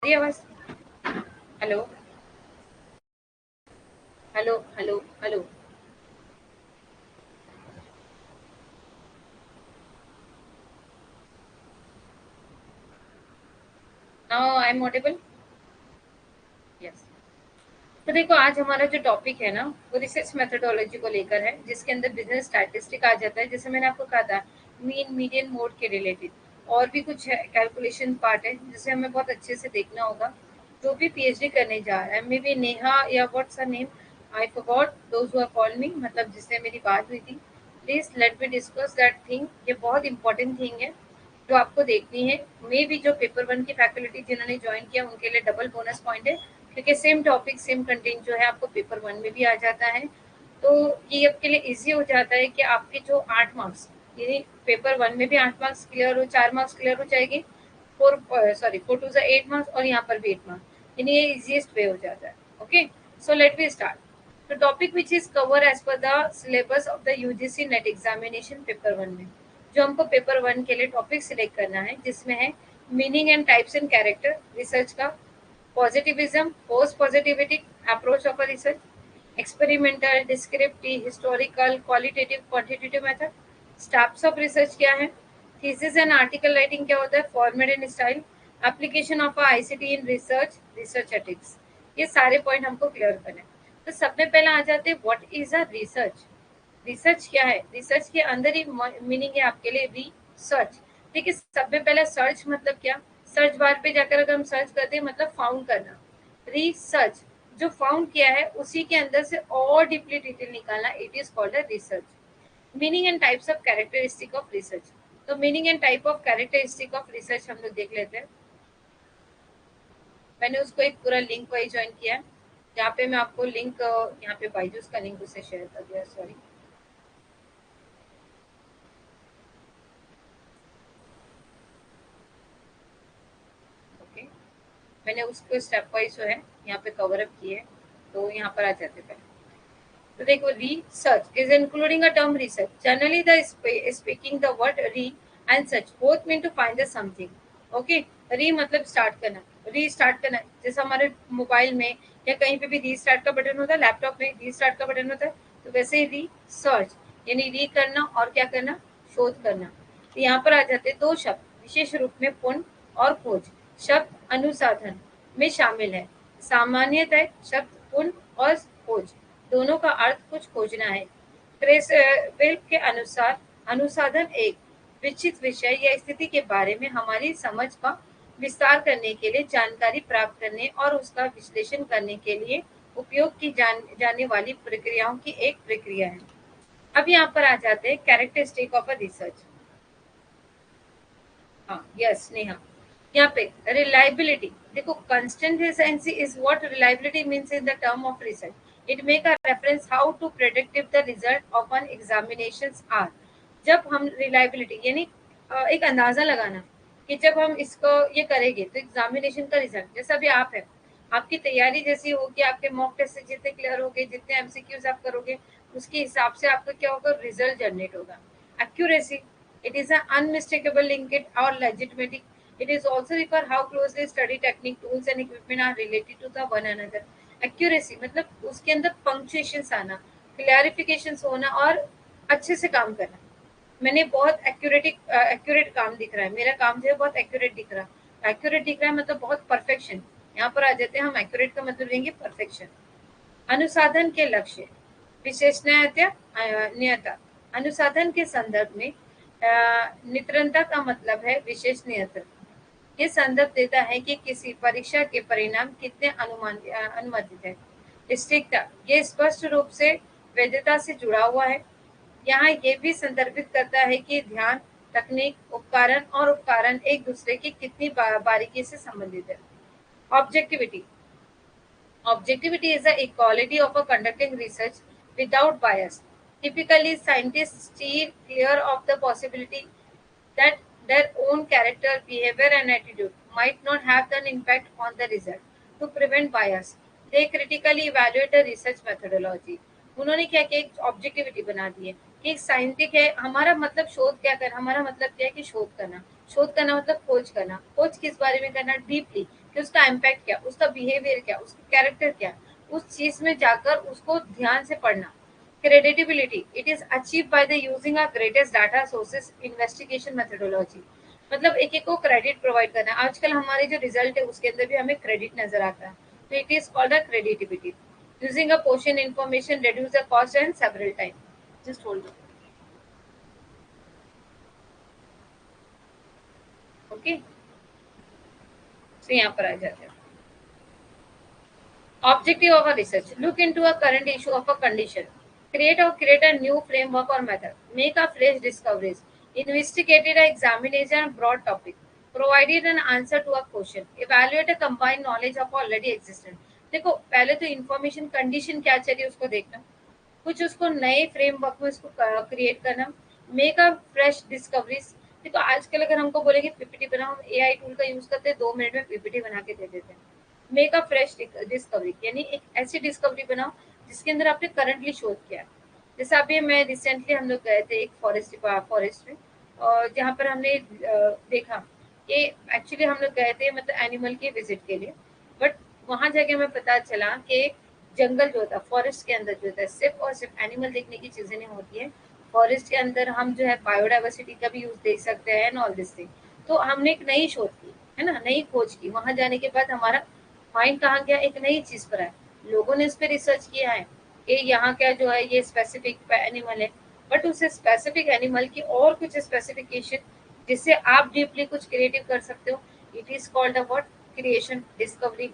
ये आवाज। Hello hello hello hello. Now I am audible. Yes. तो देखो, आज हमारा जो टॉपिक है ना, वो रिसर्च मेथोडोलॉजी को लेकर है, जिसके अंदर बिजनेस स्टैटिस्टिक आ जाता है, जैसे मैंने आपको कहा था, मीन मीडियन मोड के रिलेटेड। और भी कुछ है, कैलकुलेशन पार्ट है, जिसे हमें बहुत अच्छे से देखना होगा। जो भी पीएचडी करने जा रहा है, मे बी नेहा या what's her name, I forgot those who have called me, मतलब जिससे मेरी बात हुई थी। Please let me discuss that thing. ये बहुत इंपॉर्टेंट थिंग है जो आपको देखनी है। मे भी जो पेपर वन की फैकल्टी जिन्होंने ज्वाइन किया, उनके लिए डबल बोनस पॉइंट है, क्योंकि सेम टॉपिक सेम कंटेंट जो है आपको पेपर वन में भी आ जाता है। तो ये आपके लिए इजी हो जाता है कि आपके जो 8 मार्क्स, यानी पेपर वन में भी 8 मार्क्स क्लियर हो, 4 मार्क्स क्लियर हो जाएगी, 4 टू 8 मार्क्स, और यहाँ पर भी 8 मार्क्स, यानी ये इजिएस्ट वे हो जाता है। Okay, so let we start. The topic which is covered as per the syllabus of the UGC net examination paper one में, जो हमको पेपर वन के लिए टॉपिक सिलेक्ट करना है, जिसमें है meaning and types and character research का, positivism, post positivity approach of a research, experimental, descriptive, historical, qualitative, quantitative method, steps of research क्या है, thesis and article writing क्या होता है, format and style, application of a ICT in research, research ethics। ये सारे point हमको clear करने हैं। तो सबसे पहले आ जाते हैं what is a research. Research क्या है? रिसर्च के अंदर ही मीनिंग है आपके लिए रिसर्च। ठीक है, सबसे पहले सर्च मतलब क्या? सर्च बार पे जाकर अगर हम सर्च करते हैं, मतलब फाउंड करना। रिसर्च, जो फाउंड किया है उसी के अंदर से और डीपली डिटेल निकालना, it is called a research. Meaning and types of characteristic of research. तो meaning and type of characteristic of research हम लोग देख लेते हैं। मैंने उसको एक पूरा लिंक वाइज ज्वाइन किया है, जहाँ पे मैं आपको लिंक, यहाँ पे बाइजूस का लिंक उसे शेयर कर दिया, सॉरी। ओके, मैंने उसको स्टेप वाइज जो है यहाँ पे कवर अप किए। तो यहाँ पर आ जाते पहले। तो देखो, research is including a term research, generally the speaking the word re and search both mean to find the something. Okay, re मतलब स्टार्ट करना, रीस्टार्ट करना, जैसे हमारे मोबाइल में या कहीं पे भी रीस्टार्ट का बटन होता है, लैपटॉप में रीस्टार्ट का बटन होता है, तो वैसे ही रिसर्च यानी री करना और क्या करना, शोध करना। तो यहाँ पर आ जाते हैं दो शब्द विशेष रूप में, पुण्य और खोज। शब्द अनुसाधन में शामिल है। सामान्यतः शब्द पुण्य और खोज दोनों का अर्थ कुछ खोजना है। क्रेसवेल के अनुसार अनुसाधन एक विचित विषय या स्थिति के बारे में हमारी समझ का विस्तार करने के लिए, जानकारी प्राप्त करने और उसका विश्लेषण करने के लिए उपयोग की जाने वाली प्रक्रियाओं की एक प्रक्रिया है। अब यहाँ पर आ जाते हैं कैरेक्टरिस्टिक ऑफ अ रिसर्च। हाँ, यस नेहा, यहाँ पे रिलायबिलिटी देखो, consistency is what reliability means in the term of research. It make a reference how to predictive the result of an examinations are. जब हम रिलायबिलिटी यानी एक अंदाजा लगाना कि जब हम इसको ये करेंगे तो एग्जामिनेशन का रिजल्ट, जैसा भी आप है, आपकी तैयारी जैसी होगी, आपके मॉक टेस्ट से जितने क्लियर होगे, जितने एमसीक्यूज आप करोगे, उसके हिसाब से आपका क्या होगा, रिजल्ट जनरेट होगा। Accuracy, it is an unmistakable linkage or legitimacy. It is also refer how closely study technique, tools and equipment are related to the one another. Accuracy मतलब उसके अंदर punctuations आना, clarifications होना और अच्छे से काम करना। मैंने बहुत एक्यूरेट काम दिख रहा है, मेरा काम जो है बहुत एक्यूरेट दिख रहा है। एक्यूरेट दिख रहा है मतलब बहुत परफेक्शन। यहाँ पर आ जाते हैं हम, एक्यूरेट का मतलब लेंगे परफेक्शन। अनुसाधन के लक्ष्य, विशेषणीयता, नियता। अनुसाधन के संदर्भ में नित्रंता का मतलब है विशेषणीयता। ये संदर्भ देता है कि किसी परीक्षा के परिणाम कितने अनुमानित है। स्टिकता, ये स्पष्ट रूप से वैधता से जुड़ा हुआ है। यहाँ ये भी संदर्भित करता है कि ध्यान, तकनीक, उपकरण एक दूसरे की कितनी बारीकी से संबंधित है। Objectivity, objectivity is the equality of a conducting research without bias. Typically, scientists steer clear of the possibility that their own character, behavior, and attitude might not have an impact on the result. To prevent bias, they critically evaluate the research methodology. उन्होंने क्या किया, एक objectivity बना दी है कि एक scientific है, हमारा मतलब शोध क्या करना, हमारा मतलब क्या है कि शोध करना। शोध करना मतलब खोज करना। खोज किस बारे में करना, डीपली, कि उसका इम्पैक्ट क्या, उसका बिहेवियर क्या, उसका कैरेक्टर क्या, उस चीज में जाकर उसको ध्यान से पढ़ना। Creditability, it is achieve by the using a greatest data sources investigation methodology. मतलब एक एक को क्रेडिट प्रोवाइड करना है। आजकल हमारे जो रिजल्ट है उसके अंदर भी हमें क्रेडिट नजर आता है, तो it is called a creditability. Using a portion information reduce the cost and several time. Just hold on. Okay, so यहाँ पर आ जाते हैं। Objective of a research: look into a current issue of a condition, create a new framework or method, make a fresh discoveries, investigated a examination broad topic, provided an answer to a question, evaluate a combined knowledge of already existent। देखो पहले तो information condition क्या चाहिए उसको देखना, कुछ उसको नए फ्रेमवर्क में उसको क्रिएट करना, मेक अ फ्रेश डिस्कवरीज। देखो आजकल अगर हमको बोलेंगे पीपीटी बनाओ, हम एआई टूल का यूज करते हैं, 2 मिनट में पीपीटी बना के दे देते हैं। मेक अ फ्रेश डिस्कवरी, यानी एक ऐसी डिस्कवरी बनाओ जिसके अंदर आपने करंटली शोध किया है। जैसे अभी मैं रिसेंटली हम लोग गए थे एक फॉरेस्ट में, और जहाँ पर हमने देखा कि एक्चुअली हम लोग गए थे मतलब एनिमल के विजिट के लिए, बट वहां जाके हमें पता चला कि जंगल जो होता है फॉरेस्ट के अंदर जो होता है सिर्फ और सिर्फ एनिमल देखने की चीजें नहीं होती है। फॉरेस्ट के अंदर हम जो है बायोडाइवर्सिटी का भी यूज देख सकते हैं एंड ऑल दिस थिंग। तो हमने एक नई शोध की है ना, नई खोज की, वहां जाने के बाद हमारा माइंड कहाँ गया, एक नई चीज पर है। लोगों ने इस पर रिसर्च किया है कि यहाँ क्या जो है ये स्पेसिफिक एनिमल है, बट उस स्पेसिफिक एनिमल की और कुछ स्पेसिफिकेशन जिससे आप डीपली कुछ क्रिएटिव कर सकते हो। It is called a what, creation discovery.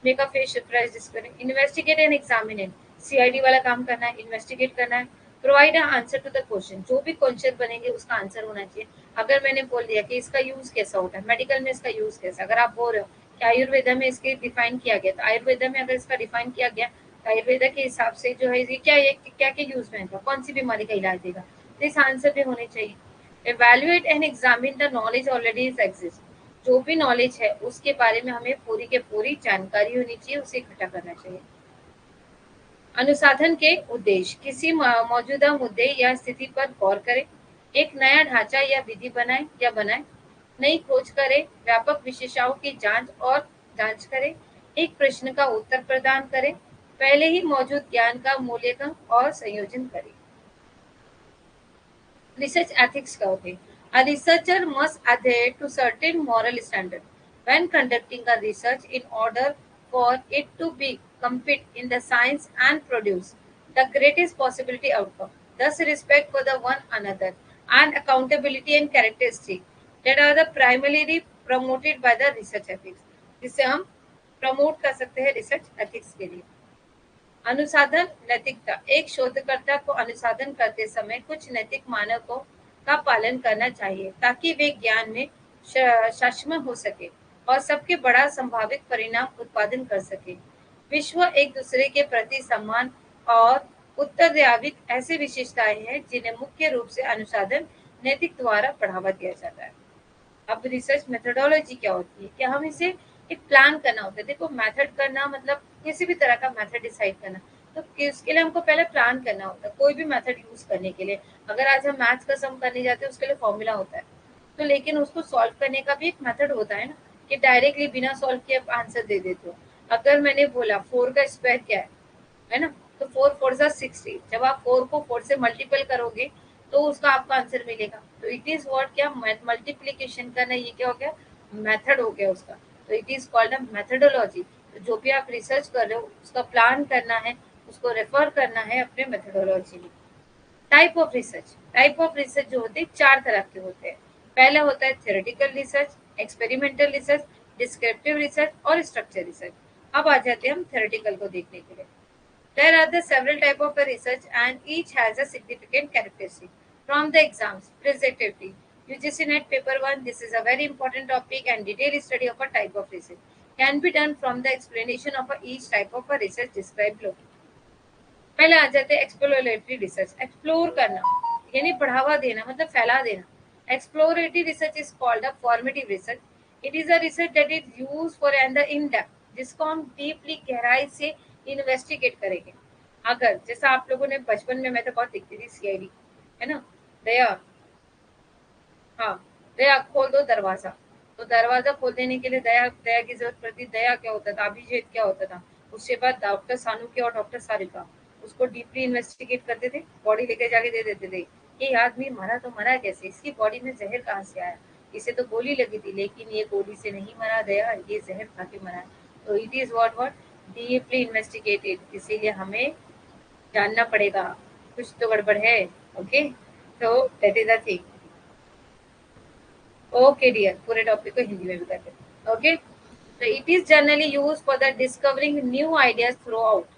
Make a fresh discovery, investigate and examine it. CID वाला काम करना है, इन्वेस्टिगेट करना है। Provide a answer to the question, जो भी क्वेश्चन बनेंगे उसका आंसर होना चाहिए। अगर मैंने बोल दिया कि इसका यूज कैसा होता है मेडिकल में, इसका यूज कैसा, अगर आप बोल रहे हो कि आयुर्वेदा में इसके डिफाइन किया गया, तो आयुर्वेदा में अगर इसका डिफाइन किया गया तो आयुर्वेदा के हिसाब से जो है ये क्या क्या यूज में होगा, कौन सी बीमारी का इलाज देगा, तो इस आंसर भी होने चाहिए। evaluate and examine the knowledge already is exist, जो भी नॉलेज है उसके बारे में हमें पूरी के पूरी जानकारी होनी चाहिए, उसे इकट्ठा करना चाहिए। अनुसंधान के उद्देश्य: किसी मौजूदा मुद्दे या स्थिति पर गौर करें, एक नया ढांचा या विधि बनाएं, नई खोज करें, व्यापक विशेषताओं की जांच करें, एक प्रश्न का उत्तर प्रदान करें, पहले ही मौजूद ज्ञान का मूल्यांकन और संयोजन करें। Research ethics का होते हैं। A researcher must adhere to certain moral standards when conducting a research in order for it to be compete in the science and produce the greatest possibility outcome. Thus, respect for the one another and accountability and characteristics that are the primarily promoted by the research ethics, जिसे हम promote कर सकते हैं research ethics के लिए। अनुसंधान नैतिकता: एक शोधकर्ता को अनुसंधान करते समय कुछ नैतिक मानकों का पालन करना चाहिए ताकि वे ज्ञान में सक्षम हो सके और सबके बड़ा संभावित परिणाम उत्पादन कर सके। विश्व एक दूसरे के प्रति सम्मान और उत्तरदायित्व ऐसी विशेषताएं हैं जिन्हें मुख्य रूप से अनुसंधान नैतिक द्वारा बढ़ावा दिया जाता है। अब रिसर्च मेथोडोलॉजी क्या होती है, क्या हम इसे एक प्लान करना होता है। देखो मेथड करना मतलब किसी भी तरह का मेथड डिसाइड करना, तो इसके लिए हमको पहले प्लान करना होता है कोई भी मेथड यूज करने के लिए। अगर आज हम मैथ्स का सम करने जाते हैं उसके लिए फॉर्मूला होता है, तो लेकिन उसको सॉल्व करने का भी एक मेथड होता है ना, कि डायरेक्टली बिना सॉल्व किए आप आंसर दे देते हो। अगर मैंने बोला 4 का स्क्वायर क्या है ना, तो 4 4 60। जब आप 4 को 4 से मल्टीपल करोगे तो उसका आपका आंसर मिलेगा। तो इट इज व्हाट, क्या मल्टीप्लीकेशन करना, ये क्या हो गया, मेथड हो गया उसका। तो it is called a methodology. तो जो भी आप रिसर्च कर रहे हो उसका प्लान करना है, उसको रेफर करना है अपने मेथोडोलॉजी में। टाइप ऑफ रिसर्च जो होते हैं 4 तरह के होते हैं। पहला होता है theoretical research, experimental research, descriptive research और स्ट्रक्चर रिसर्च। अब आ जाते हैं हम थ्योरेटिकल को देखने के लिए। There are the several type of a research and each has a significant characteristic. From the exams, presentatively, UGC NET paper 1, this is a very important topic and detailed study of a type of research can be done from the explanation of each type of a research described below. पहले आ जाते हैं exploratory research. Explore करना यानी बढ़ावा देना, मतलब फैला देना। Exploratory research is called a formative research. It is a research that is used for and the in depth, जिसको हम डीपली गहराई से इन्वेस्टिगेट करेंगे। अगर जैसा आप लोगों ने बचपन में, मैं तो बहुत दिखती थी सीआईडी, है ना, दया, हाँ, दया खोल दो दरवाजा, तो दरवाजा खोल देने के लिए दया दया की जरूरत पड़ती। दया क्या होता था, अभिजीत क्या होता था, उसके बाद डॉक्टर सानुके और डॉक्टर सारिका उसको डीपली इन्वेस्टिगेट करते थे, बॉडी लेके जाके दे देते थे। ये आदमी मरा तो मरा कैसे, इसकी बॉडी में जहर कहाँ से आया, इसे तो गोली लगी थी, लेकिन ये गोली से नहीं मरा दया, ये जहर खा के मरा है। तो it is what deeply investigated, इसीलिए हमें जानना पड़ेगा कुछ तो गड़बड़ है। ओके, तो that is the thing. Okay dear, पूरे टॉपिक को हिंदी में भी करते हैं। Okay, so it is generally used for the discovering new ideas throughout.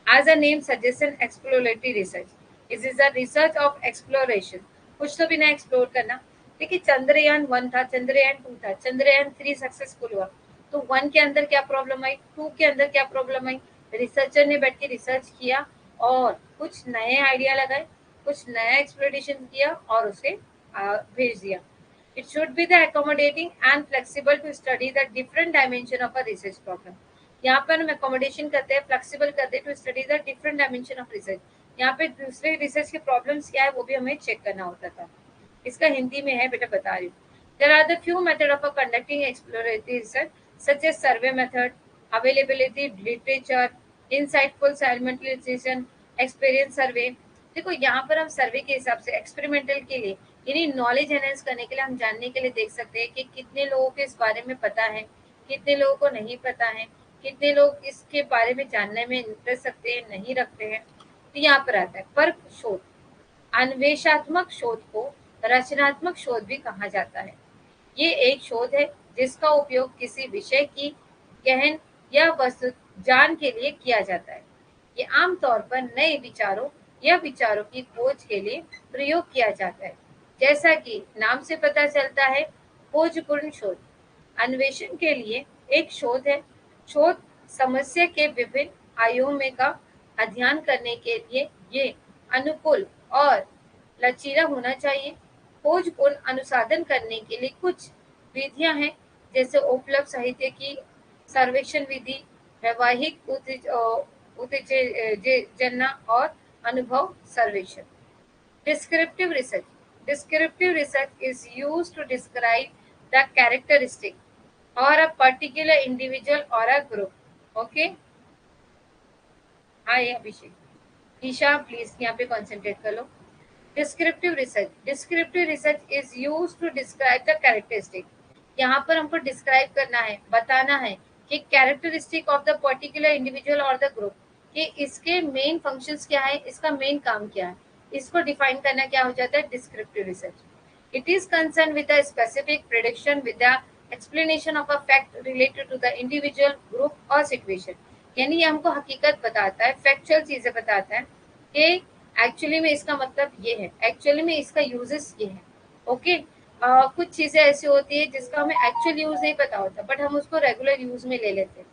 As the name suggests, an exploratory research. This is the research of exploration. कुछ तो भी ना एक्सप्लोर करना। देखिए चंद्रयान 1 था, चंद्रयान 2 था, चंद्रयान 3 सक्सेसफुल हुआ। तो 1 के अंदर क्या प्रॉब्लम आई, 2 के अंदर क्या प्रॉब्लम आई, रिसर्चर ने बैठ के रिसर्च किया और कुछ नए आइडिया लगाए, कुछ नया एक्सप्लोरेशन किया और उसे भेज दिया। It should be the accommodating and flexible to study the different dimension of a research problem. यहाँ पर हम accommodation करते हैं, flexible करते हैं to study the different dimension of research. यहाँ पे दूसरे research के problems क्या है वो भी हमें check करना होता था। इसका हिंदी में है, बेटा बता रही हूँ। There are the few methods of conducting exploratory research such as survey method, availability literature, insightful simultaneation, experience survey. देखो यहाँ पर हम सर्वे के हिसाब से एक्सपेरिमेंटल के लिए यानी नॉलेज एनहेंस करने के लिए हम जानने के लिए देख सकते हैं कि कितने लोगों को इस बारे में पता है, कितने लोगों को नहीं पता है, कितने लोग इसके बारे में जानने में इंटरेस्ट रखते हैं, नहीं रखते हैं। तो यहाँ पर आता है पर्क शोध। अन्वेषात्मक शोध को रचनात्मक शोध भी कहा जाता है। ये एक शोध है जिसका उपयोग किसी विषय की गहन या वस्तु जान के लिए किया जाता है। ये आमतौर पर नए विचारों या विचारों की खोज के लिए प्रयोग किया जाता है। जैसा कि नाम से पता चलता है, खोजपूर्ण शोध अन्वेषण के लिए एक शोध है। शोध समस्या के विभिन्न आयामों का अध्ययन करने के लिए ये अनुकूल और लचीला होना चाहिए। खोजपूर्ण अनुसंधान करने के लिए कुछ विधियां हैं, जैसे उपलब्ध साहित्य की सर्वेक्षण विधि, वैवाहिक उत्तेजना और अनुभव सर्वेक्षण। Descriptive research. Descriptive research is used to describe the characteristic or a particular individual or a group. Okay? Hi, Abhishek. Isha please यहाँ पे कॉन्सेंट्रेट कर लो। Descriptive research, descriptive research is use to describe the characteristic. यहाँ पर हमको describe करना है, बताना है कि characteristic of the particular individual और द ग्रुप, कि इसके मेन फंक्शंस क्या है, इसका मेन काम क्या है, इसको डिफाइन करना क्या हो जाता है descriptive research. It is concern with the specific prediction with the explanation of a fact related to the individual group और सिचुएशन। यानी ये हमको हकीकत बताता है, फैक्चुअल चीजें बताता है कि एक्चुअली में इसका मतलब ये है, एक्चुअली में इसका यूजेस ये है। ओके, कुछ चीजें ऐसी होती है जिसका हमें एक्चुअल यूज नहीं पता होता, बट हम उसको रेगुलर यूज में ले लेते हैं,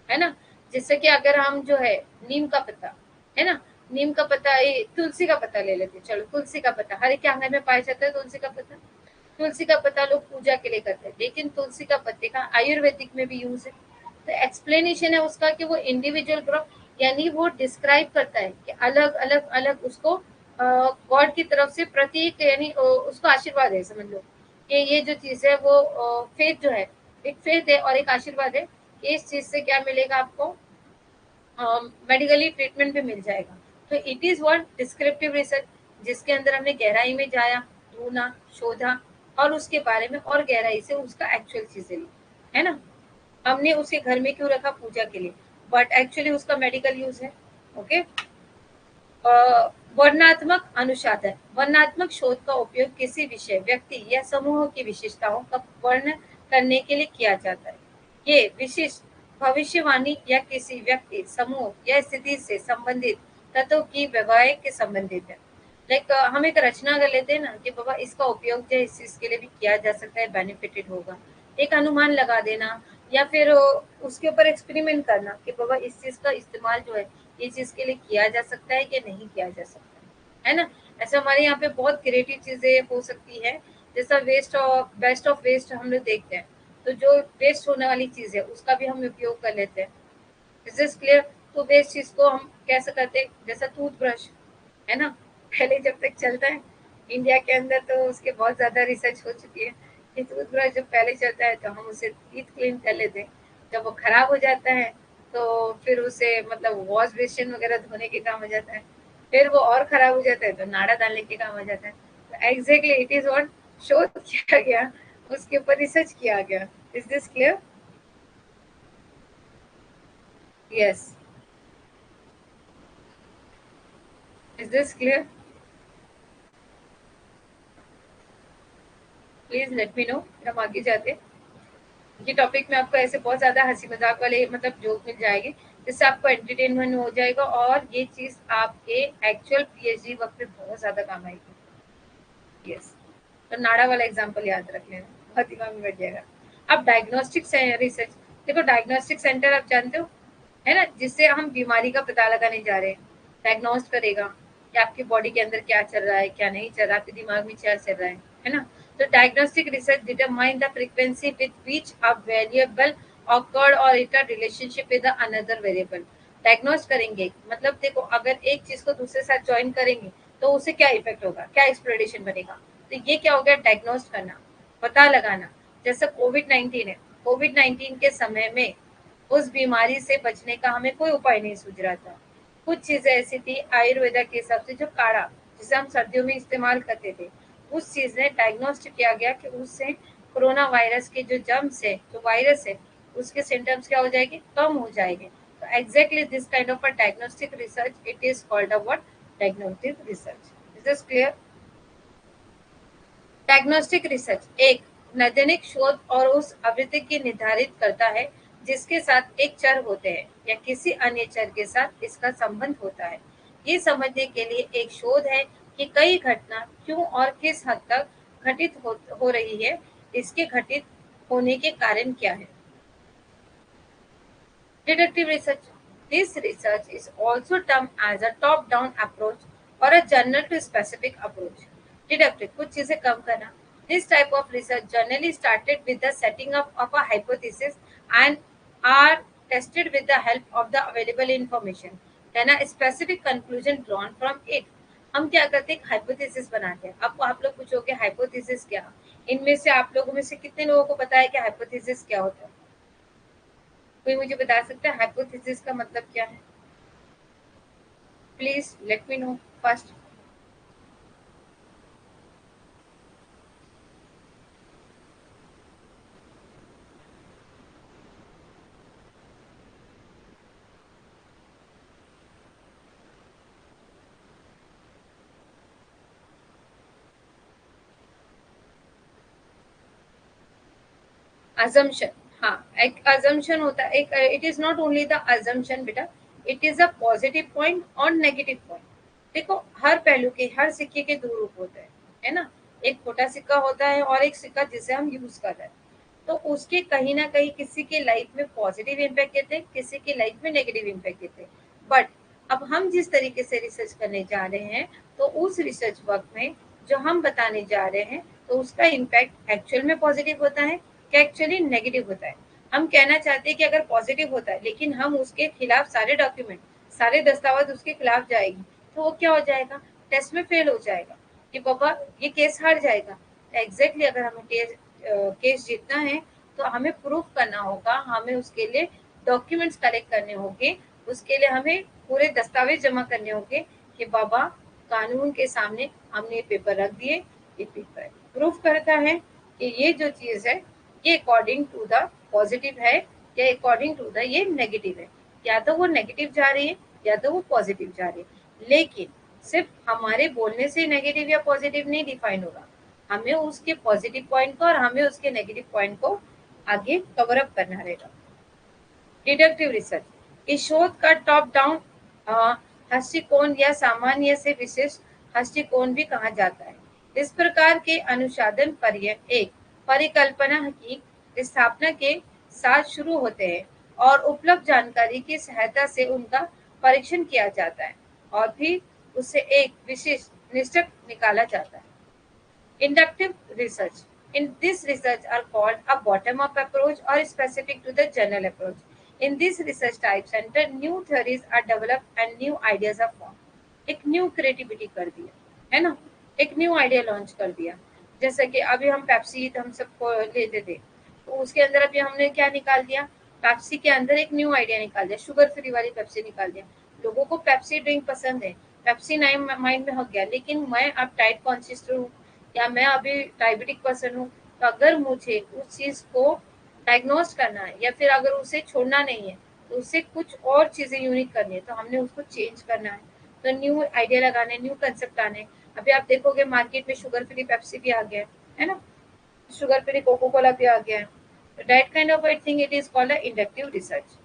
है ना। जैसे कि अगर हम जो है नीम का पत्ता, है ना, नीम का पत्ता, तुलसी का पत्ता ले लेते हैं। चलो तुलसी का पत्ता हर एक के आंगन में पाया जाता है। तुलसी का पत्ता, तुलसी का पत्ता लोग पूजा के लिए करते हैं, लेकिन तुलसी का पत्ते का आयुर्वेदिक में भी यूज है। तो एक्सप्लेनेशन है उसका कि वो इंडिविजुअल ग्रुप, यानी वो डिस्क्राइब करता है कि अलग अलग अलग उसको गॉड की तरफ से प्रतीक, यानी उसको आशीर्वाद है, समझ लो कि ये जो चीज है वो फेथ जो है, एक फेथ है और एक आशीर्वाद है कि इस चीज से क्या मिलेगा आपको, मेडिकली ट्रीटमेंट भी मिल जाएगा। तो it is what descriptive research, जिसके अंदर हमने गहराई में जाया, ढूंढा, शोधा और उसके बारे में और गहराई से उसका एक्चुअल चीजें ली, है ना। हमने उसके घर में क्यों रखा, पूजा के लिए, बट एक्चुअली उसका मेडिकल यूज है। ओके, वर्णनात्मक अनुसाधन, वर्णनात्मक शोध का उपयोग किसी विषय, व्यक्ति या समूह की विशेषताओं का वर्णन करने के लिए किया जाता है। ये विशिष्ट भविष्यवाणी या किसी व्यक्ति, समूह या स्थिति से संबंधित तत्वों की व्यवहार के संबंधित है। लाइक हम एक रचना कर लेते हैं ना कि बाबा इसका उपयोग जो है इस चीज के लिए भी किया जा सकता है, बेनिफिटेड होगा, एक अनुमान लगा देना या फिर उसके ऊपर एक्सपेरिमेंट करना कि बाबा इस चीज का इस्तेमाल जो है ये चीज के लिए किया जा सकता है कि नहीं किया जा सकता है ना। ऐसा हमारे यहाँ पे बहुत क्रिएटिव चीजें हो सकती है, जैसा waste of best of waste हम लोग देखते हैं, तो जो वेस्ट होने वाली चीज है उसका भी हम उपयोग कर लेते हैं। Is this clear. तो वेस्ट चीज को हम कैसे करते हैं, जैसा टूथब्रश, है ना, पहले जब तक चलता है इंडिया के अंदर तो उसके बहुत ज्यादा रिसर्च हो चुकी है ये टूथब्रश जब पहले चलता है तो हम उसे टीथ क्लीन कर लेते हैं, जब वो खराब हो जाता है तो फिर उसे मतलब वॉश बेसिन वगैरह धोने के काम आ जाता है, फिर वो और खराब हो जाता है तो नाड़ा डालने के काम आ जाता है। तो एग्जैक्टली इट इज व्हाट शोध किया गया, उसके ऊपर रिसर्च किया गया। Is this clear? Yes. Is this clear? Please let me no, हम आगे जाते हैं। ये टॉपिक में आपको ऐसे बहुत ज्यादा हंसी मजाक वाले मतलब जोक मिल जाएंगे, जिससे आपको एंटरटेनमेंट हो जाएगा और ये चीज आपके एक्चुअल पीएचडी वक्त में बहुत ज्यादा काम आएगी। यस। तो नाड़ा वाला एग्जांपल याद रख लेना, बहुत दिमाग में बैठ जाएगा। अब डायग्नोस्टिक रिसर्च, देखो डायग्नोस्टिक सेंटर आप जानते हो, है ना, जिससे हम बीमारी का पता लगाने जा रहे हैं। डायग्नोस्ट करेगा कि आपकी बॉडी के अंदर क्या चल रहा है, क्या नहीं चल रहा, आपके दिमाग में क्या चल रहा है ना। तो diagnostic research determine the frequency with which a variable occurred or it a relationship with the another variable। डायग्नोस्ट करेंगे मतलब देखो अगर एक चीज को दूसरे साथ ज्वाइन करेंगे तो उससे क्या इफेक्ट होगा, क्या एक्सप्लोरेशन बनेगा। तो ये क्या हो गया, डायग्नोस्ट करना, पता लगाना। जैसे कोविड 19 है, कोविड 19 के समय में उस बीमारी से बचने का हमें कोई उपाय नहीं सूझ रहा था। कुछ चीजें ऐसी थी आयुर्वेदा के हिसाब से, जो काढ़ा जिसे हम सर्दियों में इस्तेमाल करते थे, उस चीज ने डायग्नोस्ट किया गया कि उससे कोरोना वायरस के जो जर्म्स है, जो वायरस है, उसके सिम्टम्स क्या हो जाएंगे, कम हो जाएंगे। तो exactly this kind of a diagnostic research it is called a what, diagnostic research. Is this clear? Diagnostic research एक नैदानिक शोध और उस आवृत्ति की निर्धारित करता है जिसके साथ एक चर होते हैं या किसी अन्य चर के साथ इसका संबंध होता है। ये समझने के लिए एक शोध है कि कई घटना क्यों और किस हद तक हो रही है, इसके घटित होने के कारण क्या है। Deductive research. This research is also termed as a top-down approach or a general to specific approach. Deductive, कुछ चीजें कम करना. This type of research generally started with the setting up of a hypothesis and are tested with the help of the available information. Then a specific conclusion drawn from it. हम क्या करते हैं, hypothesis बनाते हैं। अब आप लोग पूछोगे हाइपोथेसिस क्या, इनमें से आप लोगों में से कितने लोगों को पता है कि हाइपोथेसिस क्या होता है? कोई मुझे बता सकता है हाइपोथेसिस का मतलब क्या है? Please let me know first. Assumption, हाँ, एक अजम्पशन होता है, एक it is not only the assumption बेटा, it is a positive point और नेगेटिव पॉइंट। देखो हर पहलू के, हर सिक्के के दो रूप होते हैं, है ना। एक खोटा सिक्का होता है और एक सिक्का जिसे हम यूज कर रहे हैं। तो उसके कहीं ना कहीं किसी के लाइफ में पॉजिटिव इम्पैक्ट देते हैं, किसी की लाइफ में नेगेटिव इम्पैक्ट देते हैं। बट अब हम जिस तरीके से रिसर्च करने जा रहे हैं, तो उस रिसर्च वर्क में जो हम बताने जा रहे हैं, तो उसका इम्पैक्ट एक्चुअल में पॉजिटिव होता है क्या एक्चुअली नेगेटिव होता है। हम कहना चाहते हैं कि अगर पॉजिटिव होता है लेकिन हम उसके खिलाफ सारे डॉक्यूमेंट, सारे दस्तावेज उसके खिलाफ जाएगी, तो वो क्या हो जाएगा, टेस्ट में फेल हो जाएगा कि पापा ये केस हार जाएगा। एग्जैक्टली अगर हमें केस जीतना है तो हमें प्रूफ करना होगा, हमें उसके लिए डॉक्यूमेंट्स कलेक्ट करने होंगे, उसके लिए हमें पूरे दस्तावेज जमा करने होंगे कि बाबा कानून के सामने हमने ये पेपर रख दिए, ये पेपर प्रूफ करता है कि ये जो चीज है ये अकॉर्डिंग टू द पॉजिटिव है या अकॉर्डिंग टू द ये नेगेटिव है। या तो वो नेगेटिव जा रही है या तो वो पॉजिटिव जा रही है। लेकिन सिर्फ हमारे बोलने से नेगेटिव या पॉजिटिव नहीं डिफाइन होगा, हमें उसके पॉजिटिव पॉइंट को और हमें उसके नेगेटिव पॉइंट को आगे कवर अप करना रहेगा। डिडक्टिव रिसर्च इस शोध का टॉप डाउन दृष्टिकोण या सामान्य से विशिष्ट दृष्टिकोण भी कहा जाता है। इस प्रकार के अनुसाधन पर एक परिकल्पना की स्थापना के साथ शुरू होते हैं और उपलब्ध जानकारी की सहायता से उनका परीक्षण किया जाता है और फिर उससे एक विशिष्ट निष्कर्ष निकाला जाता है। Inductive research. In this research are called a bottom-up approach or specific to the general approach. In this research type center, new theories are developed and new ideas are formed. एक न्यू क्रिएटिविटी कर दिया, है ना, एक new idea launch कर दिया। जैसे कि अभी हम पेप्सी हम सबको लेते थे, तो उसके अंदर अभी हमने क्या निकाल दिया, पेप्सी के अंदर एक न्यू आइडिया निकाल दिया, शुगर फ्री वाली पेप्सी निकाल दिया। लोगों को पेप्सी ड्रिंक पसंद है, पेप्सी नाम माइंड में हो गया, लेकिन मैं अब डाइट कॉन्शियस हूँ या मैं अभी डायबिटिक पर्सन हूँ, तो अगर मुझे उस चीज को डायग्नोज करना है या फिर अगर उसे छोड़ना नहीं है, तो उससे कुछ और चीजें यूनिक करनी है, तो हमने उसको चेंज करना है, तो न्यू आइडिया लगाने, न्यू कंसेप्ट आने। अभी आप देखोगे मार्केट में शुगर फ्री पेप्सी भी आ गया है ना, शुगर फ्री कोको कोला भी आ गया है। तो that kind of I think it is called inductive research.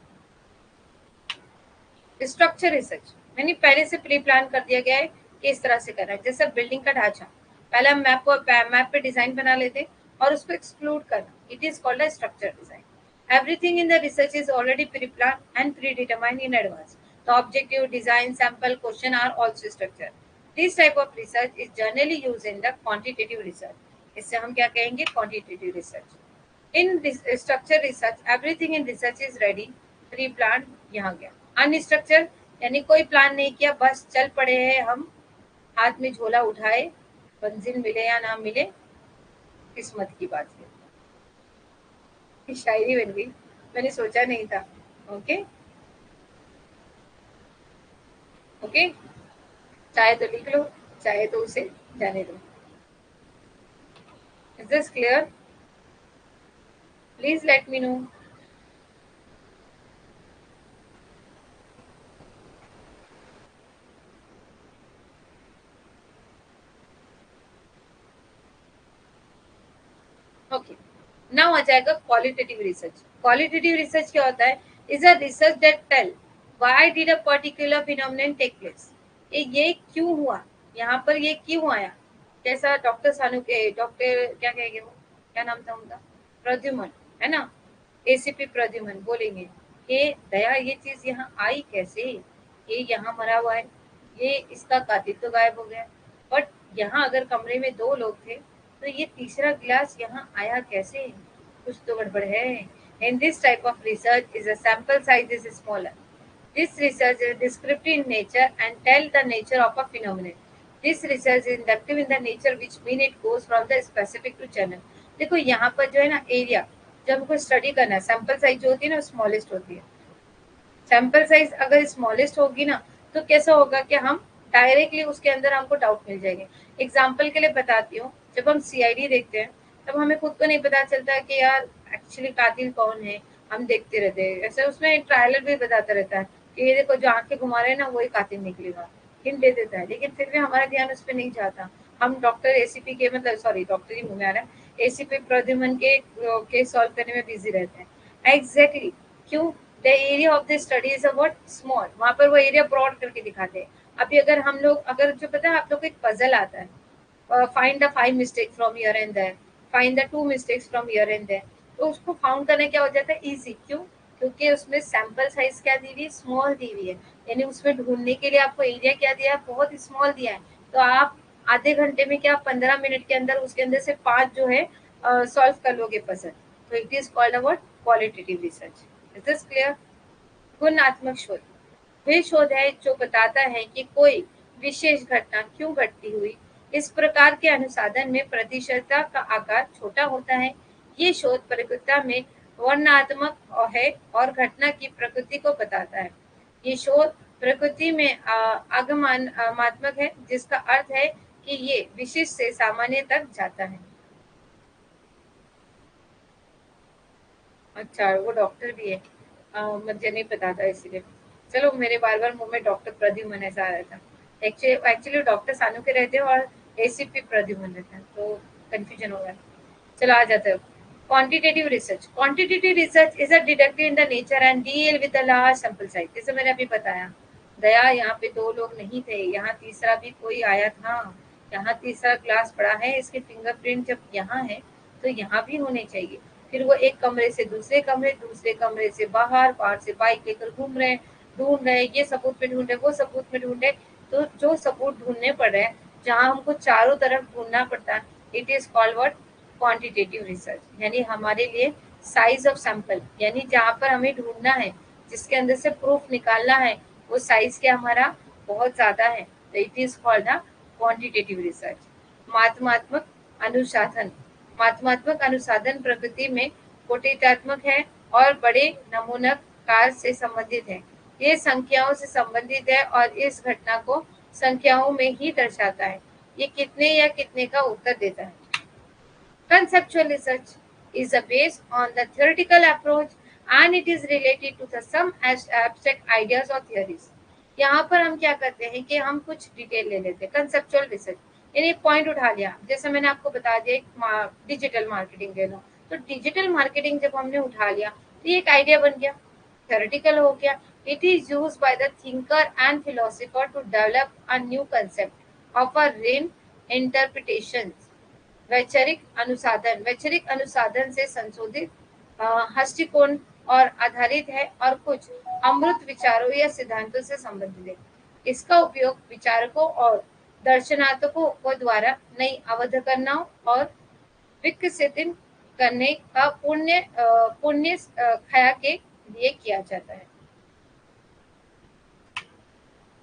Structure research यानी पहले से प्री प्लान कर दिया गया है कि इस तरह से करना है, जैसे बिल्डिंग का ढांचा, पहले हम मैप पे डिजाइन बना लेते और उसको एक्सक्लूड करना, it is called a structure design. Everything in the research is already pre plan and pre determined in advance. The objective, design, sample, question are also structured. This type of research is generally used in the quantitative research. इससे हम क्या कहेंगे, quantitative research. In this structure research, everything in research is ready, pre-planned यहाँ गया। Unstructured यानी कोई plan नहीं किया, बस चल पड़े हैं हम, हाथ में झोला उठाए, मंजिल मिले या ना मिले किस्मत की बात है। ये शायरी बन गई, मैंने सोचा नहीं था। ओके ओके, चाहे तो लिख लो, चाहे तो उसे जाने दो। Is this clear? Please let me know. Okay, now आ जाएगा क्वालिटेटिव रिसर्च। क्वालिटेटिव रिसर्च क्या होता है? Is a research that tell why did a particular phenomenon take place. ये क्यों हुआ, यहाँ पर ये क्यों आया। जैसा डॉक्टर सानू के, डॉक्टर क्या कहेंगे वो, क्या नाम था उनका, प्रद्युमन, है ना, एसीपी प्रद्युमन बोलेंगे कि दया ये चीज यहाँ आई कैसे, ये यहाँ मरा हुआ है, ये इसका कातिल तो गायब हो गया, बट यहाँ अगर कमरे में दो लोग थे, तो ये तीसरा गिलास यहाँ आया कैसे, कुछ तो गड़बड़ है। In this type of research is a sample size is smaller. This research is descriptive in nature and tell the nature of a phenomenon. This research is inductive in the nature which mean it goes from the specific to general. देखो यहाँ पर जो है ना area, जब हमको study करना है, सैंपल साइज जो होती है ना स्मॉलेस्ट होती है। सैंपल साइज अगर स्मॉलेस्ट होगी ना, तो कैसा होगा कि हम डायरेक्टली उसके अंदर हमको डाउट मिल जाएंगे। एग्जाम्पल के लिए बताती हूँ, जब हम सीआईडी देखते हैं, तब हमें खुद को नहीं पता चलता कि यार एक्चुअली कातिल कौन है, हम देखते रहते हैं। ऐसे उसमें ट्रायलर भी बताता रहता है कि ये देखो जो आंखें घुमा रहे हैं ना, वही कातिल निकलेगा, हिंट दे देता है, लेकिन फिर भी हमारा ध्यान उस पर नहीं जाता। हम डॉक्टर एसीपी के, मतलब सॉरी डॉक्टर ही मुंह में आ रहा है, एसीपी प्रद्युमन के केस सॉल्व करने में बिजी रहते हैं। एग्जैक्टली, क्यों? The area of the study is about small, वहां पर वो एरिया ब्रॉड करके दिखाते हैं। अभी अगर हम लोग, अगर जो पता है आप लोग को एक पजल आता है, find the 5 mistake from here and there, find the 2 mistakes from here and there, तो उसको फाउंड करना क्या हो जाता है, इजी। क्यों? क्योंकि उसमें सैंपल साइज क्या दी हुई है, स्मॉल दी हुई है, यानी उसमें ढूंढने के लिए आपको एरिया क्या दिया है, बहुत स्मॉल दिया है। तो आप आधे घंटे में क्या 15 मिनट के अंदर उसके अंदर से 5 जो है सॉल्व कर लोगे पजल। तो it is called about qualitative research. Is this clear? गुणात्मक शोध वह शोध है जो बताता है कि कोई विशेष घटना क्यों घटती हुई। इस प्रकार के अनुसाधन में प्रतिशतता का आकार छोटा होता है। ये शोध प्रकृति में वर्णनात्मक है और घटना की प्रकृति को बताता है। ये शोध प्रकृति में आगमनात्मक है, जिसका अर्थ है कि ये विशिष्ट से सामान्य तक जाता है। अच्छा, वो डॉक्टर भी है, मुझे नहीं पता था इसीलिए। चलो, मेरे बार बार मुंह में डॉक्टर प्रद्युमन ऐसा आ रहा था। एक्चुअली डॉक्टर सानू के रहते हैं और एसीपी प्रद्युमन रहता है, तो कंफ्यूजन हो गया। चलो आ जाते हैं। Quantitative research, quantitative research is a deductive in the nature and deal with the large sample size. जैसे मैंने अभी बताया, दया यहाँ पे दो लोग नहीं थे, यहाँ तीसरा भी कोई आया था, यहाँ तीसरा क्लास पड़ा है, इसके फिंगरप्रिंट जब यहाँ है तो यहाँ भी होने चाहिए। फिर वो एक कमरे से दूसरे कमरे, दूसरे कमरे से बाहर, बाहर से बाइक लेकर घूम रहे हैं, ढूंढ रहे हैं, ये सबूत पे ढूंढ रहे, वो सबूत में ढूंढ रहे। तो जो सबूत ढूंढने पड़ रहे हैं, जहाँ हमको चारों तरफ ढूंढना पड़ता है, it is called what, quantitative research. यानी हमारे लिए साइज ऑफ सैंपल, यानी जहाँ पर हमें ढूंढना है, जिसके अंदर से प्रूफ निकालना है, वो साइज क्या हमारा बहुत ज्यादा है, तो it is called the quantitative research. मात्रात्मक अनुसाधन, मात्रात्मक अनुसाधन प्रकृति में कोटितात्मक है और बड़े नमूनाकार से संबंधित है। ये संख्याओं से संबंधित है और इस घटना को संख्याओं में ही दर्शाता है। ये कितने या कितने का उत्तर देता है। Conceptual research is based on the theoretical approach and it is related to the some abstract ideas or theories. यहाँ पर हम क्या करते हैं कि हम कुछ डिटेल ले लेते हैं। कंसेप्चुअल रिसर्च यानी पॉइंट उठा लिया, जैसे मैंने आपको बता दिया डिजिटल मार्केटिंग ले लो, तो डिजिटल मार्केटिंग जब हमने उठा लिया तो ये एक आइडिया बन गया, theoretical हो गया. It is used by the thinker and philosopher to develop a new concept of a reinterpretation. वैचारिक अनुसाधन से संशोधित दृष्टिकोण और आधारित है और कुछ अमूर्त विचारों या सिद्धांतों से संबंधित है। इसका उपयोग विचारकों और दर्शनार्थकों को द्वारा नई अवधारणाओं और विकसित करने का पुण्य खया के लिए किया जाता है।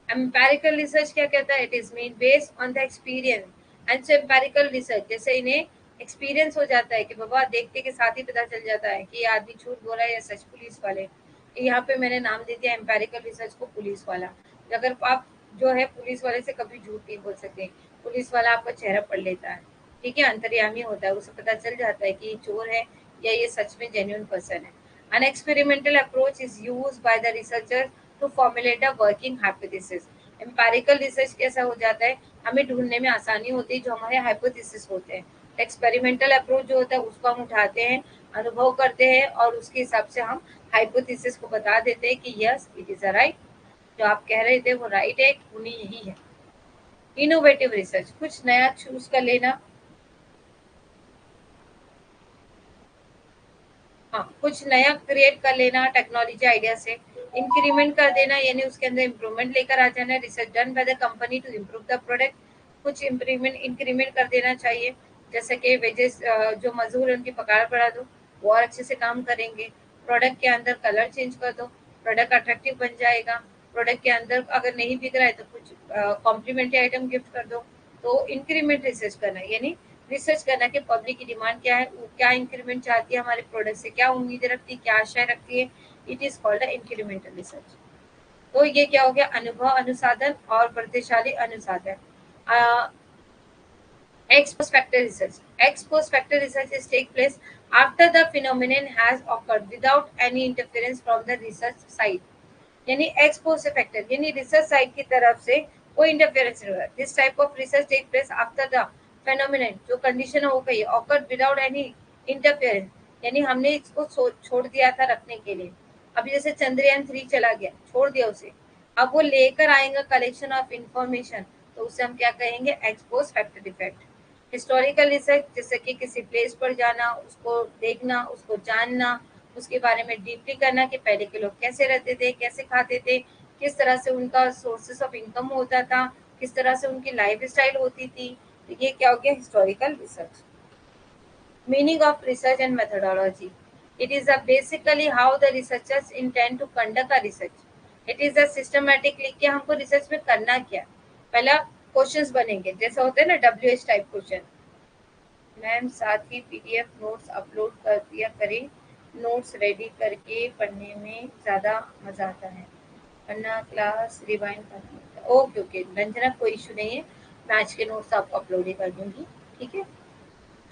एम्पेरिकल रिसर्च क्या कहता है? It is mean based on the experience and so empirical research जैसे इन्हें एक्सपीरियंस हो जाता है कि बाबा देखते के साथ ही पता चल जाता है कि ये आदमी झूठ बोल रहा है या सच। पुलिस वाले, यहाँ पे मैंने नाम दे दिया एम्पेरिकल रिसर्च को पुलिस वाला। अगर आप जो है पुलिस वाले से कभी झूठ नहीं बोल सकते, पुलिस वाला आपका चेहरा पढ़ लेता है, ठीक है, अंतर्यामी होता है, उसे पता चल जाता है कि ये चोर है या ये सच में जेन्युइन पर्सन है। An experimental approach is used by the researchers to formulate a working hypothesis. Empirical research कैसा हो जाता है, हमें ढूंढने में आसानी होती है जो हमारे हाइपोथेसिस होते हैं। एक्सपेरिमेंटल अप्रोच जो होता है उसको हम उठाते हैं, अनुभव करते हैं और उसके हिसाब से हम हाइपोथेसिस को बता देते हैं कि yes it is a right, जो आप कह रहे थे वो राइट है, उन्हीं यही है। इनोवेटिव रिसर्च, कुछ नया चूज कर लेना, हाँ, कुछ नया क्रिएट कर लेना टेक्नोलॉजी आइडिया से, इंक्रीमेंट कर देना यानी उसके अंदर इम्प्रूवमेंट लेकर आ जाना। Research done by the company to improve the product, कुछ इम्प्रूवमेंट इंक्रीमेंट कर देना चाहिए, जैसे कि वेजेस जो मजदूर है उनकी पगार बढ़ा दो, वो और अच्छे से काम करेंगे। प्रोडक्ट के अंदर कलर चेंज कर दो, प्रोडक्ट अट्रैक्टिव बन जाएगा। प्रोडक्ट के अंदर अगर नहीं बिक रहा है तो कुछ कॉम्प्लीमेंट्री आइटम गिफ्ट कर दो। तो इंक्रीमेंट रिसर्च करना यानी रिसर्च करना कि पब्लिक की डिमांड क्या है, वो क्या इंक्रीमेंट चाहती है हमारे प्रोडक्ट से, क्या उम्मीदें रखती है, क्या आशाएं रखती है। It is called incremental research. तो ये क्या हो गया, अनुभव अनुसाधन और प्रतिशाली अनुसाधन। Ex post facto research. Ex post facto research is take place after the phenomenon has occurred without any interference from the research side. यानी एक्स पोस्ट फैक्टर यानी research side की तरफ से कोई इंटरफेरेंस नहीं हो रहा। This type of research take place after the phenomenon, जो कंडीशन हो गई ऑकर विदाउट एनी इंटरफेरेंस, यानी हमने इसको छोड़ दिया था रखने के लिए। अभी जैसे चंद्रयान 3 चला गया, छोड़ दिया उसे, अब वो लेकर आएगा कलेक्शन ऑफ इंफॉर्मेशन, तो उसे हम क्या कहेंगे, x post factor effect. Historical research जैसे कि किसी प्लेस पर जाना, उसको देखना, उसको जानना, उसके बारे में डीपली करना कि पहले के लोग कैसे रहते थे, कैसे खाते थे, किस तरह से उनका सोर्सेस ऑफ इनकम होता था, किस तरह से उनकी लाइफ स्टाइल होती थी। तो ये क्या हो गया, historical research. Meaning of research and methodology, it is basically how the researchers intend to conduct a research. It is a systematically कि हमको रिसर्च में करना क्या। पहला क्वेश्चंस बनेंगे, जैसा होता है ना WH टाइप क्वेश्चन। मैम साथ ही PDF नोट्स अपलोड कर दिया करें, नोट्स रेडी करके पढ़ने में ज़्यादा मज़ा आता है, वरना क्लास रिवाइंड करना होता है। ओके ओके रंजना, कोई इशू नहीं है, मैं आज के नोट्स आपको अपलोड ही कर दूंगी, ठीक है।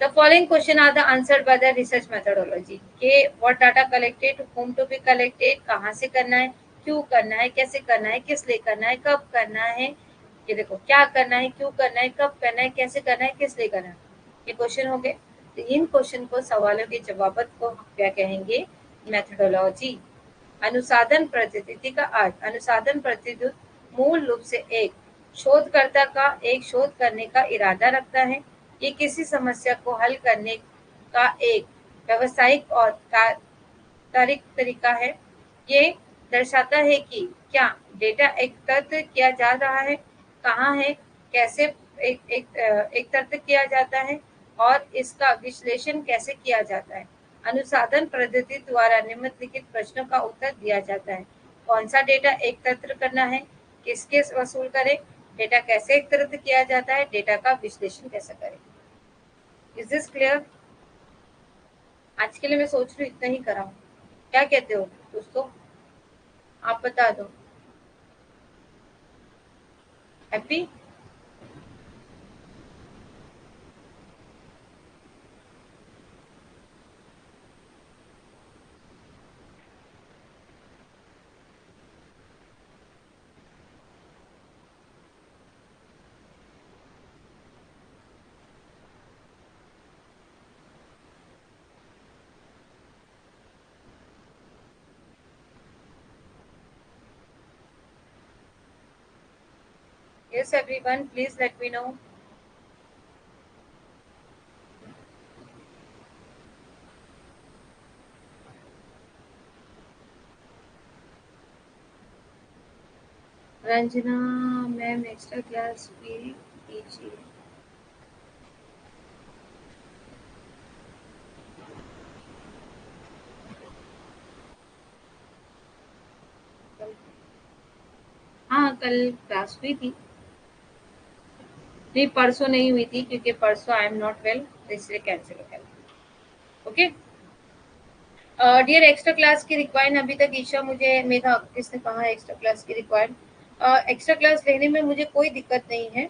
The following question are the answered by the research methodology के what data collected, whom to be collected, कहाँ से करना है, क्यों करना है, कैसे करना है, किस लिए करना है, कब करना है। ये देखो, क्या करना है, क्यों करना है, कब करना है, कैसे करना है, किस लिए करना है, ये क्वेश्चन हो गए। तो इन क्वेश्चन को, सवालों के जवाबत को क्या कहेंगे, मेथोडोलॉजी। अनुसाधन पद्धति का अर्थ, अनुसाधन पद्धति मूल रूप से एक शोधकर्ता का एक शोध करने का इरादा रखता है। ये किसी समस्या को हल करने का एक व्यावसायिक और तार्किक तरीका है। ये दर्शाता है कि क्या डेटा एकत्र किया जा रहा है, कहाँ है, कैसे एकत्र किया जाता है और इसका विश्लेषण कैसे किया जाता है। अनुसाधन पद्धति द्वारा निम्नलिखित प्रश्नों का उत्तर दिया जाता है। कौन सा डेटा एकत्र करना है, किसके वसूल करें, डेटा कैसे एकत्र किया जाता है, डेटा का विश्लेषण कैसे करें। Is this clear? आज के लिए मैं सोच रही हूँ इतना ही कराऊं। क्या कहते हो दोस्तों? आप बता दो। Happy? Yes everyone, please let me no. Ranjana ma'am extra class भी कीजिए। हाँ, कल क्लास हुई थी। नहीं, परसों नहीं हुई थी क्योंकि परसों आई एम नॉट वेल, इसलिए कैंसिल हो गया। ओके। डियर, एक्स्ट्रा क्लास की रिक्वायर्ड अभी तक ईशा मुझे मेघा किसने कहा एक्स्ट्रा क्लास की रिक्वायर्ड? एक्स्ट्रा क्लास लेने में मुझे कोई दिक्कत नहीं है।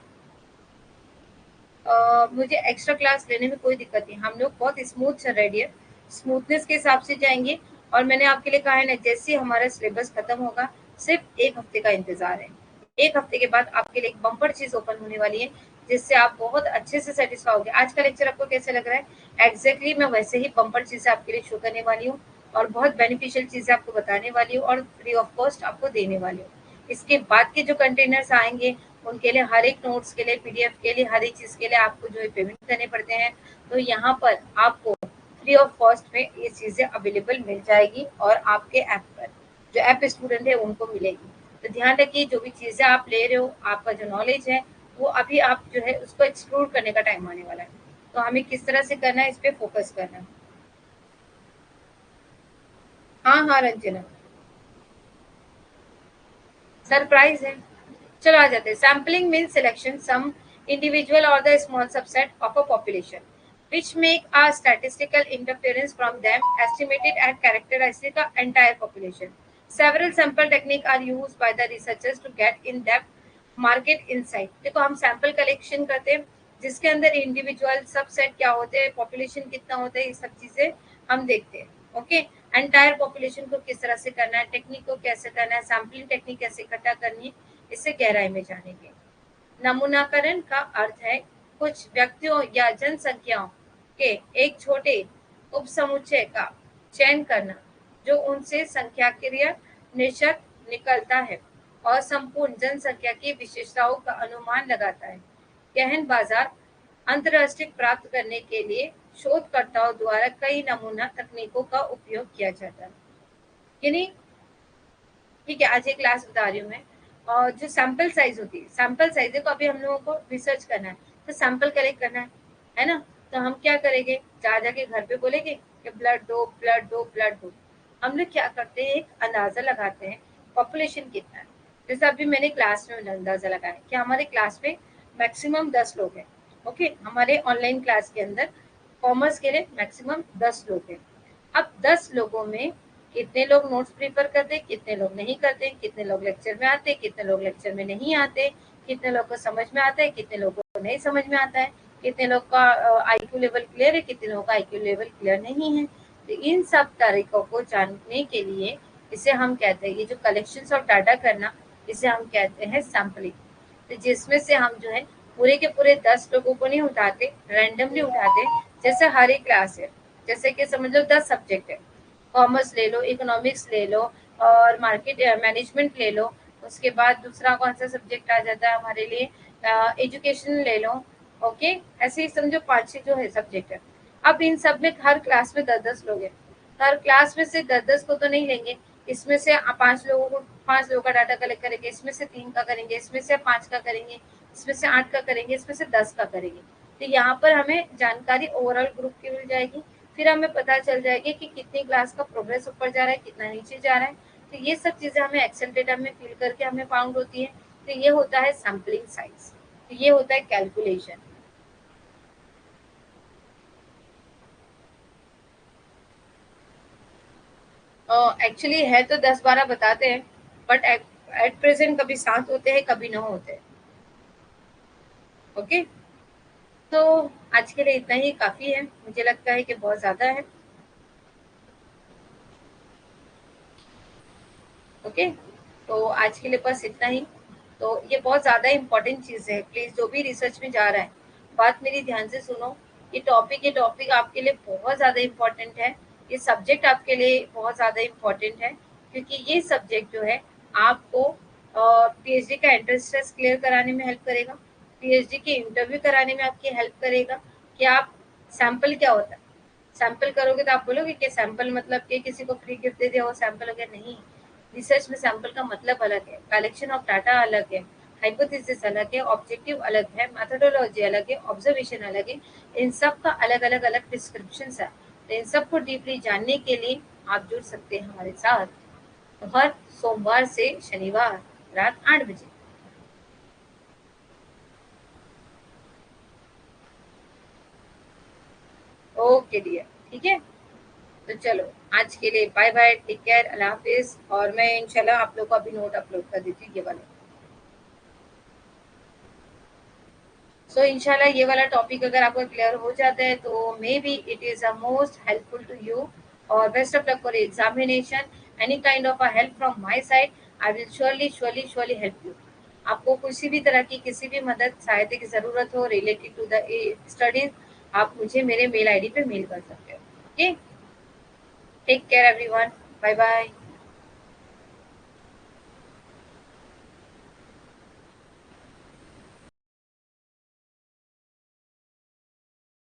मुझे एक्स्ट्रा क्लास लेने में कोई दिक्कत नहीं, हम लोग बहुत स्मूथ चल रहे हैं, स्मूथनेस के हिसाब से जाएंगे। और मैंने आपके लिए कहा है ना, जैसे ही हमारा सिलेबस खत्म होगा, सिर्फ एक हफ्ते का इंतजार है। एक हफ्ते के बाद आपके लिए एक बम्पर चीज ओपन होने वाली है, जिससे आप बहुत अच्छे से सेटिस्फाई होगे। आज का लेक्चर आपको कैसे लग रहा है? एग्जैक्टली मैं वैसे ही बम्पर चीजें आपके लिए शो करने वाली हूँ, और बहुत बेनिफिशियल चीजें आपको बताने वाली हूँ, और फ्री ऑफ कॉस्ट आपको देने वाली हूँ। इसके बाद के जो कंटेनर्स आएंगे, उनके लिए हर एक नोट्स के लिए, पीडीएफ के लिए, हर एक चीज के लिए आपको जो है पेमेंट करने पड़ते हैं। तो यहाँ पर आपको फ्री ऑफ कॉस्ट में ये चीजें अवेलेबल मिल जाएगी, और आपके ऐप पर जो ऐप स्टूडेंट है उनको मिलेगी। तो ध्यान रखिए, जो भी चीजें आप ले रहे हो, आपका जो नॉलेज है वो अभी आप जो है उसको एक्सप्लोर करने का टाइम आने वाला है। तो हमें किस तरह से करना है, इस पे फोकस करना है। हाँ हाँ रंजना, सरप्राइज है। चलो आ जाते हैं। Sampling means selection some individual or the small subset of a population which make a statistical interference from them estimated and characteristic the entire population. Several sample techniques are used by the researchers to get in depth market insight. देखो, हम sample collection करते हैं जिसके अंदर individual subset क्या होते हैं, population कितना होता है, ये सब चीजें हम देखते हैं। ओके। एंटायर पॉपुलेशन को किस तरह से करना है, टेक्निक को कैसे करना है, सैम्पलिंग टेक्निक कैसे इकट्ठा करनी है, इससे गहराई में जानेंगे। नमूनाकरण का अर्थ है कुछ व्यक्तियों या जनसंख्याओं के एक छोटे उपसमुच्चय का चयन करना, जो उनसे सांख्यिकीय निष्कर्ष निकलता है और संपूर्ण जनसंख्या की विशेषताओं का अनुमान लगाता है। गहन बाजार अंतरराष्ट्रीय प्राप्त करने के लिए शोधकर्ताओं द्वारा कई नमूना तकनीकों का उपयोग किया जाता है। यानी, ठीक है, आज एक क्लास बता रही हूँ मैं। और जो सैंपल साइज होती है, सैंपल साइज को अभी हम लोगों को रिसर्च करना है, तो सैंपल कलेक्ट करना है ना? तो हम क्या करेंगे, जा जाके घर पे बोलेंगे कि ब्लड दो, ब्लड दो, ब्लड दो। हम लोग क्या करते हैं, एक अंदाजा लगाते हैं पॉपुलेशन कितना है। जैसे अभी मैंने क्लास में अंदाजा लगाया कि हमारे क्लास में मैक्सिमम 10 लोग हैं। ओके, हमारे ऑनलाइन क्लास के अंदर कॉमर्स के लिए मैक्सिमम 10 लोग हैं। अब 10 लोगों में कितने लोग नोट्स प्रिफर करते, कितने लोग नहीं करते, कितने लोग लेक्चर में आते, कितने लोग लेक्चर में नहीं आते, कितने लोग को समझ में आता है, कितने लोगों को नहीं समझ में आता है, कितने लोग का आईक्यू लेवल क्लियर है, कितने लोगों का आईक्यू लेवल क्लियर नहीं है। तो इन सब तरीकों को जानने के लिए इसे हम कहते हैं, ये जो कलेक्शन ऑफ डाटा करना, इसे हम कहते हैं सैम्पलिंग। तो जिसमें से हम जो है पूरे के पूरे 10 लोगों को नहीं उठाते, रैंडमली उठाते। जैसे हर एक क्लास है, जैसे कि समझ लो 10 सब्जेक्ट है, कॉमर्स ले लो, इकोनॉमिक्स ले लो, और मार्केट मैनेजमेंट ले लो। उसके बाद दूसरा कौन सा सब्जेक्ट आ जाता है हमारे लिए, एजुकेशन ले लो। ओके, ऐसे ही समझो 5-6 जो है सब्जेक्ट है। अब इन सब में हर क्लास में 10-10 लोग हैं, तो हर क्लास में से 10-10 को तो नहीं लेंगे। इसमें से 5 लोगों को, 5 लोगों का डाटा कलेक्ट करेंगे, इसमें से 3 का करेंगे, इसमें से 5 का करेंगे, इसमें से 8 का करेंगे, इसमें से 10 का करेंगे। तो यहाँ पर हमें जानकारी ओवरऑल ग्रुप की मिल जाएगी। फिर हमें पता चल जाएगी कि कितनी क्लास का प्रोग्रेस ऊपर जा रहा है, कितना नीचे जा रहा है। तो ये सब चीजें हमें एक्सेल डेटा में फिल करके हमें फाउंड होती है। तो ये होता है सैम्पलिंग साइज, तो ये होता है कैलकुलेशन। एक्चुअली है तो 10-12 बताते हैं, बट एट प्रेजेंट कभी 7 होते हैं, कभी 9 होते हैं। ओके, तो आज के लिए इतना ही काफ़ी है, मुझे लगता है कि बहुत ज़्यादा है। ओके, तो आज के लिए बस इतना ही। तो ये बहुत ज़्यादा इम्पोर्टेंट चीज़ है, प्लीज़ जो भी रिसर्च में जा रहा है, बात मेरी ध्यान से सुनो। ये टॉपिक आपके लिए बहुत ज़्यादा इम्पोर्टेंट है। ये सब्जेक्ट आपके लिए बहुत ज़्यादा इम्पोर्टेंट है, क्योंकि ये सब्जेक्ट जो है आपको पीएचडी का एंट्रेंस टेस्ट क्लियर कराने में हेल्प करेगा, पीएचडी के इंटरव्यू कराने में आपकी हेल्प करेगा कि आप सैंपल क्या होता है, सैंपल करोगे तो आप बोलोगे कि सैंपल मतलब कि किसी को फ्री गिफ्ट दे दिया वो सैंपल हो गया, नहीं। रिसर्च में सैंपल का मतलब अलग है, कलेक्शन ऑफ डाटा अलग है, हाइपोथेसिस अलग है, ऑब्जेक्टिव अलग है, मेथोडोलॉजी अलग है, ऑब्जर्वेशन अलग है। इन सब का अलग अलग अलग डिस्क्रिप्शन है। तो इन सबको डीपली जानने के लिए आप जुड़ सकते हैं हमारे साथ हर सोमवार से शनिवार रात 8 बजे। ओके डियर, ठीक है। तो चलो, आज के लिए बाय बाय, टेक केयर, अल्लाह हाफिज। और मैं इंशाल्लाह आप लोग को अभी नोट अपलोड कर देती हूँ ये वाला। सो इंशाल्लाह ये वाला टॉपिक अगर आपका क्लियर हो जाता है तो maybe it is a most helpful to you. और best of luck for examination. Any kind of a help from my side, I will surely surely surely help you. आपको किसी भी तरह की किसी भी मदद सहायता की ज़रूरत हो रिलेटेड टू द स्टडीज, आप मुझे मेरे मेल आईडी पे मेल कर सकते हो। Okay, take care everyone, bye bye.